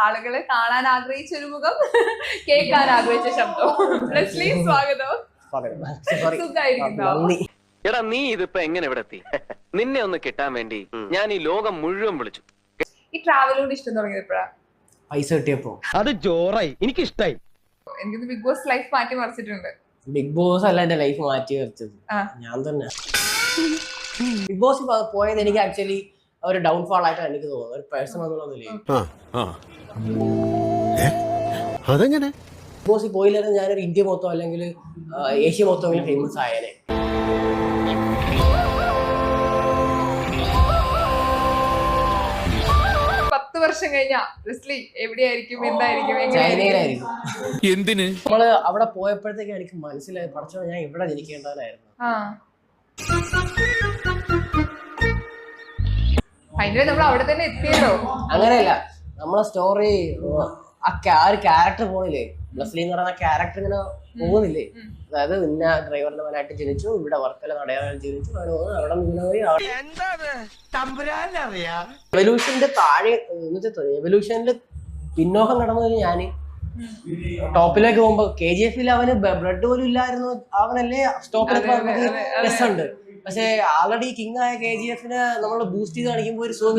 ആളുകളെ കാണാൻ ആഗ്രഹിച്ച ഒരു മുഖം, കേൾക്കാൻ ആഗ്രഹിച്ച ശബ്ദവും. ലെസ്ലി, സ്വാഗതം. സുഖായിരിക്കുന്നോ? എടാ നീ ഇതിപ്പോ എങ്ങനെ ഇവിടെ എത്തി? നിന്നെ ഒന്ന് കിട്ടാൻ വേണ്ടി ഞാൻ ഈ ലോകം മുഴുവൻ വിളിച്ചു. ഈ ട്രാവലോട് ഇഷ്ടം തുടങ്ങിയത് എപ്പോഴാ? പൈസ കിട്ടിയപ്പോ. അത് ജോറായി, എനിക്ക് ഇഷ്ടായി. എനിക്ക് ബിഗ് ബോസ് ലൈഫ് മാറ്റി മറിച്ചിട്ടുണ്ട്. ബിഗ് ബോസ് അല്ല എന്റെ ലൈഫ് മാറ്റി മറിച്ചത്, ഞാൻ തന്നെ. ബിഗ് ബോസ് പോയത് എനിക്ക് ആക്ച്വലി ഒരു ഡൗൺഫാൾ ആയിട്ടാണ് എനിക്ക് തോന്നുന്നത്, ഒരു പേഴ്സൺ എന്നുള്ളതില്ലേ. അതെങ്ങനെ ബിഗ് ബോസിൽ പോയില്ലായിരുന്നു ഞാനൊരു ഇന്ത്യ മൊത്തം അല്ലെങ്കിൽ ഏഷ്യ മൊത്തം ഫേമസ് ആയേനെ. വർഷം കഴിഞ്ഞാ ലെസ്ലി എവിടെയായിരിക്കും, എന്തായിരിക്കും, ചൈനയിലായിരിക്കും. എന്തിന്? നമ്മള് അവിടെ പോയപ്പോഴത്തേക്ക് എനിക്ക് മനസ്സിലായി, പഠിച്ചോ ഞാൻ ഇവിടെ ജനിക്കേണ്ടവനായിരുന്നു. നമ്മൾ അവിടെ തന്നെ എത്തിയല്ലോ. അങ്ങനെയല്ല, നമ്മളെ സ്റ്റോറി ആ ഒരു ക്യാരക്ടർ പോണില്ലേ, ലെസ്ലി എന്ന് പറയുന്ന ക്യാരക്ടർ ഇങ്ങനെ പോകുന്നില്ലേ. അതായത് ഇന്ന ഡ്രൈവറിന്റെ മനായിട്ട് ജനിച്ചു, ഇവിടെ വർക്കല നടയാൻ ജനിച്ചു, അവിടെ നിന്ന് പോയി. എവല്യൂഷന്റെ താഴെ എവല്യൂഷനിൽ പിന്നോക്കം കടന്നു ഞാൻ ടോപ്പിലേക്ക് പോകുമ്പോ KGF-ൽ അവന് ബ്ലഡ് പോലും ഇല്ലായിരുന്നു, അവനല്ലേ സ്റ്റോപ്പിലൊക്കെ രസമുണ്ട്. പക്ഷെ ആൾറെഡി കിങ് ആയ KGF-നെ നമ്മൾ ബൂസ്റ്റ് ചെയ്ത് കാണിക്കുമ്പോ ഒരു സുഖം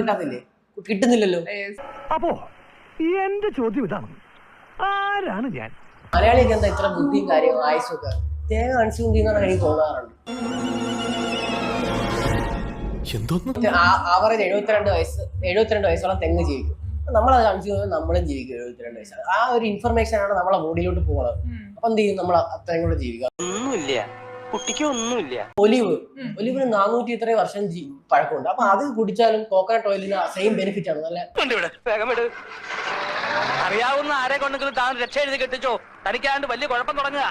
കിട്ടുന്നില്ലല്ലോ. അപ്പോ എന്റെ ചോദ്യം ഇതാണ്, ആരാണ് ഞാൻ? മലയാളിക്ക് എന്താ ഇത്ര ബുദ്ധിയും കാര്യവും ആയുസൊക്കെ തേങ്ങ കൺസ്യൂം ചെയ്യുന്നതാണ് എനിക്ക് തോന്നാറുണ്ട്. ആവറേജ് 72 വയസ്സോളം തെങ്ങ് ജീവിക്കും. നമ്മളത് കൺസ്യൂം ചെയ്യുമ്പോൾ നമ്മളും ജീവിക്കും 72 വയസ്സാണ്. ആ ഒരു ഇൻഫർമേഷൻ ആണ് നമ്മളെ ബോഡിയിലോട്ട് പോകുന്നത്. അപ്പൊ എന്ത് ചെയ്യും, നമ്മൾ അത്രയും കൂടെ ജീവിക്കുക. ഒലിവിന് 400 ഇത്രയും വർഷം പഴക്കമുണ്ട്. അപ്പൊ അത് കുടിച്ചാലും കോക്കനട്ട് ഓയിലിന് സെയിം ബെനിഫിറ്റ് ആണ്. നല്ല അറിയാവുന്ന ആരെ കൊണ്ടെങ്കിലും താൻ രക്ഷ എഴുതി കെട്ടിച്ചോ, തനിക്കാണ്ട് വലിയ കുഴപ്പം തുടങ്ങുക.